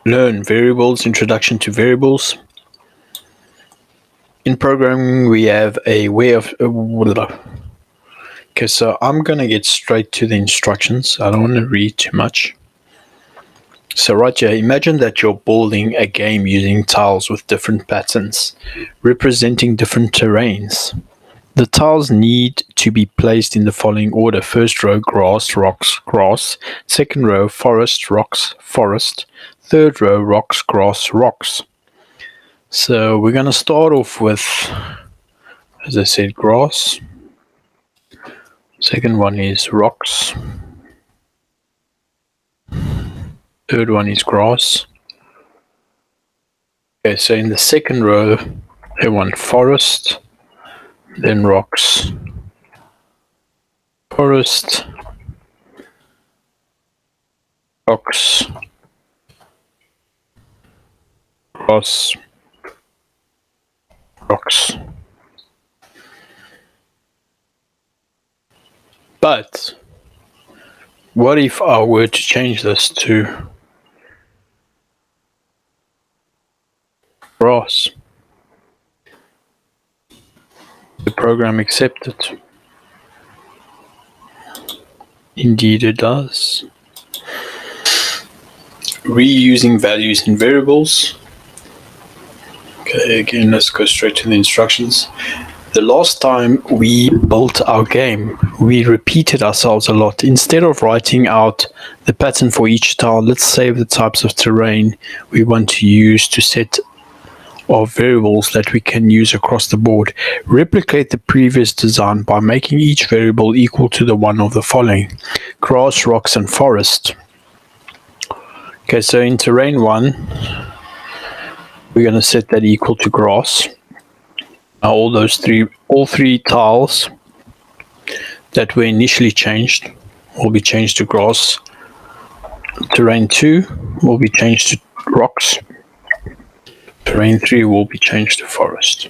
Learn variables, introduction to variables. In programming, we have a way of... Okay, so I'm going to get straight to the instructions. I don't want to read too much. So right here, imagine that you're building a game using tiles with different patterns, representing different terrains. The tiles need to be placed in the following order. First row, grass, rocks, grass. Second row, forest, rocks, forest. Third row, rocks, grass, rocks. So we're going to start off with, as I said, grass. Second one is rocks. Third one is grass. Okay, so in the second row, I want forest, then rocks, forest, rocks, grass, rocks. But what if I were to change this to grass? The program accepts it. Indeed it does. Reusing values in variables. Okay, again, let's go straight to the instructions. The last time we built our game, we repeated ourselves a lot. Instead of writing out the pattern for each tile, let's save the types of terrain we want to use to set of variables that we can use across the board. Replicate the previous design by making each variable equal to the one of the following: grass, rocks, and forest. Okay, so in terrain 1, we're going to set that equal to grass. Now all three tiles that were initially changed will be changed to grass. Terrain 2 will be changed to rocks. Terrain 3 will be changed to forest.